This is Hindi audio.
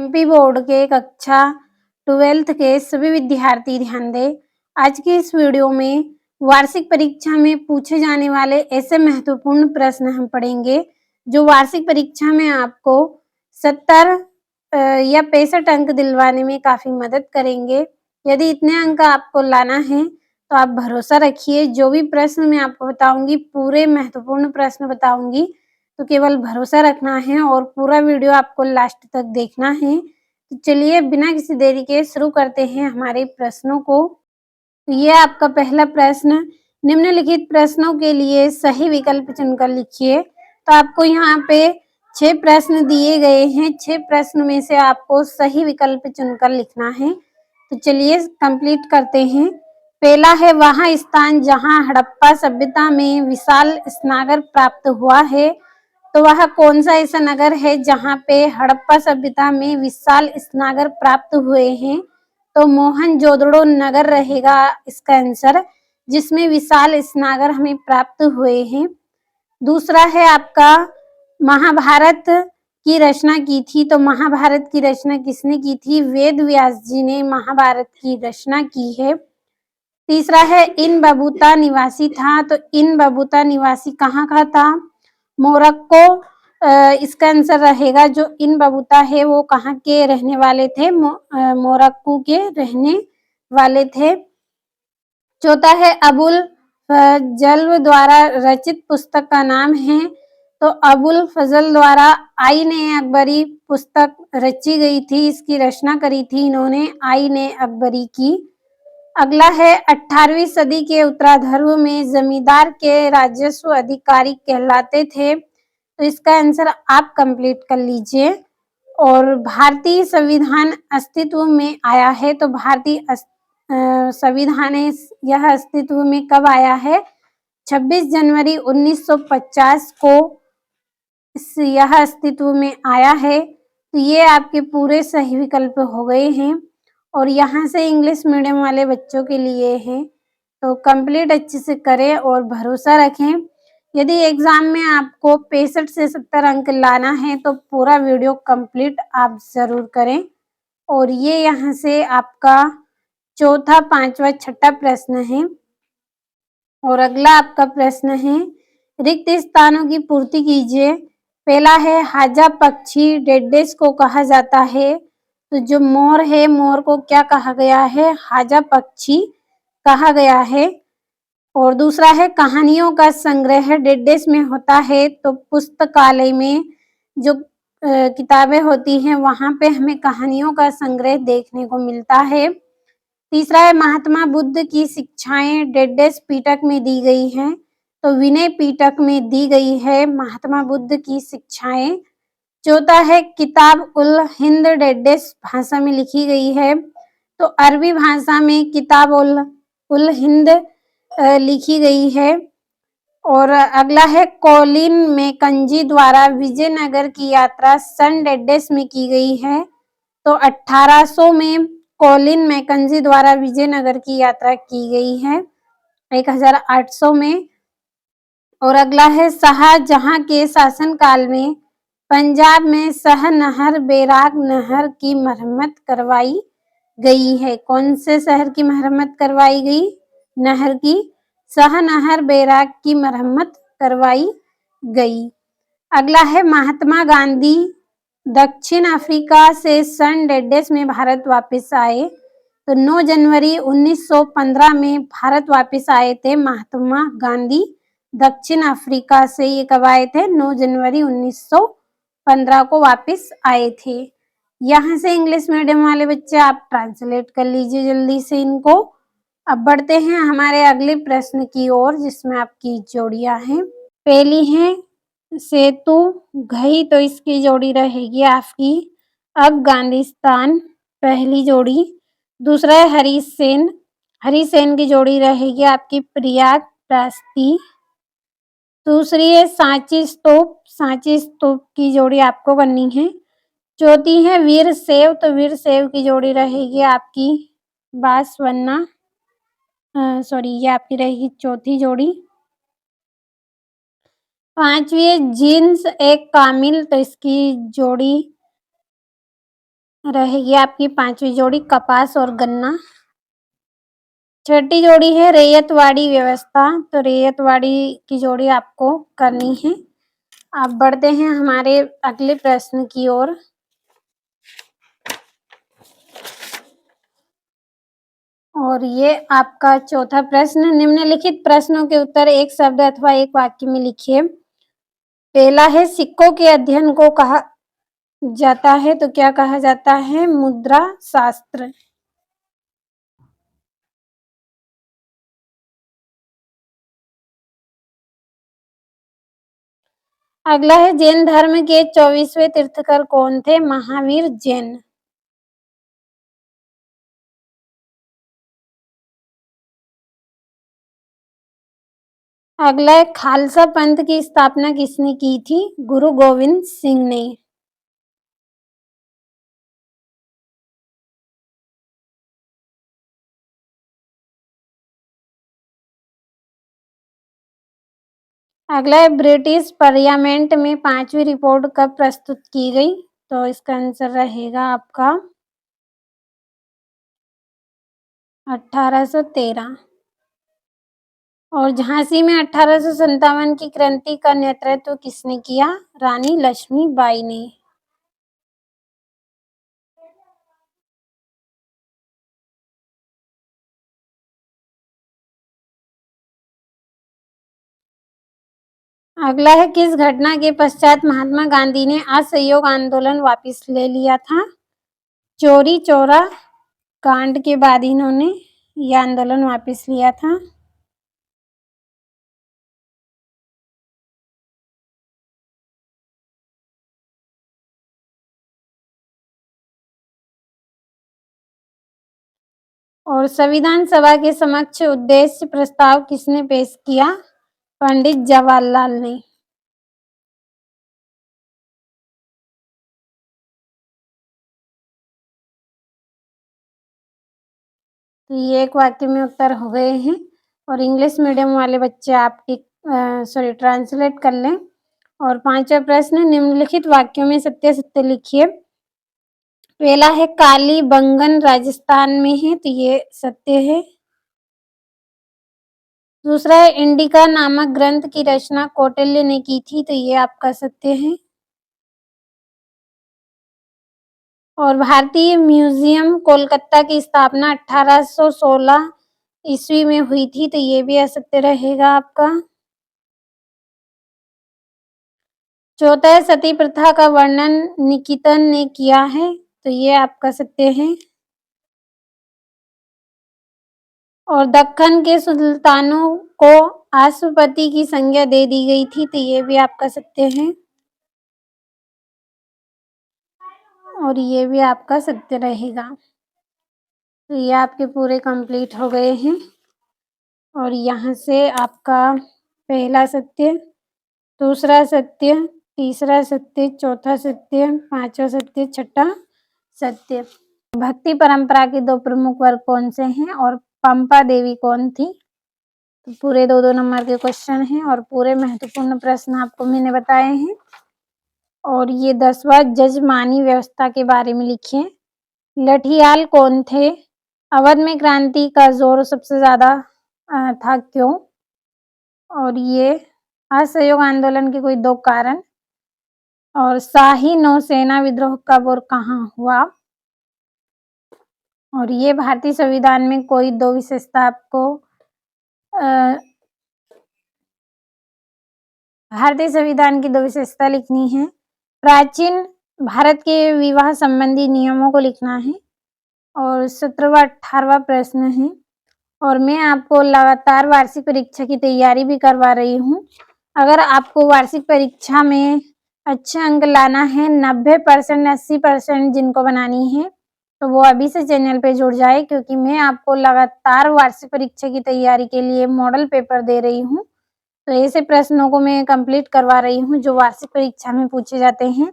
एमपी बोर्ड के कक्षा 12th के सभी विद्यार्थी ध्यान दें। आज की इस वीडियो में वार्षिक परीक्षा में पूछे जाने वाले ऐसे महत्वपूर्ण प्रश्न हम पढ़ेंगे जो वार्षिक परीक्षा में आपको 70 या 65 अंक दिलवाने में काफी मदद करेंगे। यदि इतने अंक आपको लाना है तो आप भरोसा रखिए, जो भी प्रश्न मैं आपको बताऊंगी पूरे महत्वपूर्ण प्रश्न बताऊंगी, तो केवल भरोसा रखना है और पूरा वीडियो आपको लास्ट तक देखना है। तो चलिए बिना किसी देरी के शुरू करते हैं हमारे प्रश्नों को। तो ये आपका पहला प्रश्न, निम्नलिखित प्रश्नों के लिए सही विकल्प चुनकर लिखिए। तो आपको यहाँ पे 6 प्रश्न दिए गए हैं, 6 प्रश्न में से आपको सही विकल्प चुनकर लिखना है। तो चलिए कंप्लीट करते हैं। पहला है, वह स्थान जहाँ हड़प्पा सभ्यता में विशाल स्नानघर प्राप्त हुआ है। तो वह कौन सा ऐसा नगर है जहाँ पे हड़प्पा सभ्यता में विशाल स्नानघर प्राप्त हुए हैं? तो मोहनजोदड़ो नगर रहेगा इसका आंसर, जिसमें विशाल स्नानघर हमें प्राप्त हुए हैं। दूसरा है आपका, महाभारत की रचना की थी। तो महाभारत की रचना किसने की थी? वेद व्यास जी ने महाभारत की रचना की है। तीसरा है, इन बबूता निवासी था। तो इन बबूता निवासी कहाँ का था? मोरक्को इसका आंसर रहेगा। जो इन बबूता है वो कहाँ के रहने वाले थे? मोरक्को के रहने वाले थे। चौथा है, अबुल जल्व द्वारा रचित पुस्तक का नाम है। तो अबुल फजल द्वारा आईन अकबरी पुस्तक रची गई थी, इसकी रचना करी थी इन्होंने आईन अकबरी की। अगला है, 18वीं सदी के उत्तरार्ध में जमींदार के राजस्व अधिकारी कहलाते थे। तो इसका आंसर आप कंप्लीट कर लीजिए। और भारतीय संविधान अस्तित्व में आया है। तो भारतीय संविधान यह अस्तित्व में कब आया है? 26 जनवरी 1950 को यह अस्तित्व में आया है। तो ये आपके पूरे सही विकल्प हो गए हैं और यहाँ से इंग्लिश मीडियम वाले बच्चों के लिए है। तो कंप्लीट अच्छे से करें और भरोसा रखें। यदि एग्जाम में आपको 65 से 70 अंक लाना है तो पूरा वीडियो कंप्लीट आप जरूर करें। और ये यहाँ से आपका चौथा, पांचवा, छठा प्रश्न है। और अगला आपका प्रश्न है, रिक्त स्थानों की पूर्ति कीजिए। पहला है, हाजा पक्षी डेडेस को कहा जाता है। तो जो मोर है, मोर को क्या कहा गया है? हाजा पक्षी कहा गया है। और दूसरा है, कहानियों का संग्रह डेडेस में होता है। तो पुस्तकालय में जो किताबें होती हैं वहां पे हमें कहानियों का संग्रह देखने को मिलता है। तीसरा है, महात्मा बुद्ध की शिक्षाएं डेडेस पीटक में दी गई हैं। तो विनय पीटक में दी गई है महात्मा बुद्ध की शिक्षाएं। चौथा है, किताब उल हिंद डेडेस भाषा में लिखी गई है। तो अरबी भाषा में किताब उल हिंद लिखी गई है। और अगला है, कॉलिन मैकेंजी द्वारा विजयनगर की यात्रा सन डेडेस में की गई है। तो 1800 में कॉलिन मैकेंजी द्वारा विजयनगर की यात्रा की गई है 1800 में। और अगला है, शाहजहां के शासनकाल में पंजाब में सह नहर बैराग नहर की मरम्मत करवाई गई है। कौन से शहर की मरम्मत करवाई गई? नहर की, सह नहर बैराग की मरम्मत करवाई गई। अगला है, महात्मा गांधी दक्षिण अफ्रीका से सन डेडेस में भारत वापस आए। तो 9 जनवरी 1915 में भारत वापस आए थे महात्मा गांधी दक्षिण अफ्रीका से। ये कब आए थे? 9 जनवरी 1915 को वापस आए थे। यहाँ से इंग्लिश मीडियम वाले बच्चे आप ट्रांसलेट कर लीजिए जल्दी से इनको। अब बढ़ते हैं हमारे अगले प्रश्न की ओर, जिसमें आपकी जोड़ियां हैं। पहली है सेतु घई, तो इसकी जोड़ी रहेगी आपकी अफगानिस्तान, पहली जोड़ी। दूसरा है हरिसेन, हरिसेन की जोड़ी रहेगी आपकी प्रयाग प्रास्ती। दूसरी है सांची स्तूप, सांची स्तूप की जोड़ी आपको करनी है। चौथी है वीर शैव, तो वीर शैव की जोड़ी रहेगी आपकी बांसवाना, सॉरी ये आपकी रहेगी चौथी जोड़ी। पांचवी है जीन्स एक कामिल, तो इसकी जोड़ी रहेगी आपकी 5वीं जोड़ी कपास और गन्ना। छठी जोड़ी है रैयतवाड़ी व्यवस्था, तो रैयतवाड़ी की जोड़ी आपको करनी है। अब बढ़ते हैं हमारे अगले प्रश्न की ओर। और ये आपका चौथा प्रश्न, निम्नलिखित प्रश्नों के उत्तर एक शब्द अथवा एक वाक्य में लिखिए। पहला है सिक्कों के अध्ययन को कहा जाता है, तो क्या कहा जाता है? मुद्रा शास्त्र। अगला है जैन धर्म के 24वें तीर्थंकर कौन थे? महावीर जैन। अगला है खालसा पंथ की स्थापना किसने की थी? गुरु गोविंद सिंह ने। अगला है ब्रिटिश पार्लियामेंट में 5वीं रिपोर्ट कब प्रस्तुत की गई? तो इसका आंसर रहेगा आपका 1813। और झांसी में 1857 की क्रांति का नेतृत्व किसने किया? रानी लक्ष्मीबाई ने। अगला है किस घटना के पश्चात महात्मा गांधी ने असहयोग आंदोलन वापस ले लिया था? चोरी चौरा कांड के बाद इन्होंने यह आंदोलन वापस लिया था। और संविधान सभा के समक्ष उद्देश्य प्रस्ताव किसने पेश किया? पंडित जवाहरलाल ने। तो ये एक वाक्य में उत्तर हो गए हैं। और इंग्लिश मीडियम वाले बच्चे आप ट्रांसलेट कर लें। और 5वां प्रश्न, निम्नलिखित वाक्यों में सत्य सत्य लिखिए। पहला है कालीबंगन राजस्थान में है, तो ये सत्य है। दूसरा है इंडिका नामक ग्रंथ की रचना कौटिल्य ने की थी, तो ये आपका सत्य है। और भारतीय म्यूजियम कोलकाता की स्थापना 1816 ईस्वी में हुई थी, तो ये भी असत्य रहेगा आपका। चौथा है सती प्रथा का वर्णन निकितन ने किया है, तो ये आपका सत्य है। और दक्कन के सुल्तानों को अश्वपति की संज्ञा दे दी गई थी, तो ये भी आपका सत्य है। और ये भी आपका सत्य रहेगा। तो ये आपके पूरे कंप्लीट हो गए हैं। और यहाँ से आपका पहला सत्य, दूसरा सत्य, तीसरा सत्य, चौथा सत्य, 5वां सत्य, छठा सत्य। भक्ति परंपरा के 2 प्रमुख वर्ग कौन से हैं और पंपा देवी कौन थी? तो पूरे 2-2 नंबर के क्वेश्चन हैं और पूरे महत्वपूर्ण प्रश्न आपको मैंने बताए हैं। और ये 10वां जजमानी व्यवस्था के बारे में लिखिए। लठियाल कौन थे? अवध में क्रांति का जोर सबसे ज्यादा था, क्यों? और ये असहयोग आंदोलन के कोई 2 कारण। और शाही नौसेना विद्रोह कब और कहाँ हुआ? और ये भारतीय संविधान में कोई 2 विशेषता आपको भारतीय संविधान की 2 विशेषता लिखनी है। प्राचीन भारत के विवाह संबंधी नियमों को लिखना है। और 17वां 18वां प्रश्न है। और मैं आपको लगातार वार्षिक परीक्षा की तैयारी भी करवा रही हूँ। अगर आपको वार्षिक परीक्षा में अच्छे अंक लाना है, 90% 80% जिनको बनानी है, तो वो अभी से चैनल पे जुड़ जाए, क्योंकि मैं आपको लगातार वार्षिक परीक्षा की तैयारी के लिए मॉडल पेपर दे रही हूँ। तो ऐसे प्रश्नों को मैं कंप्लीट करवा रही हूँ जो वार्षिक परीक्षा में पूछे जाते हैं।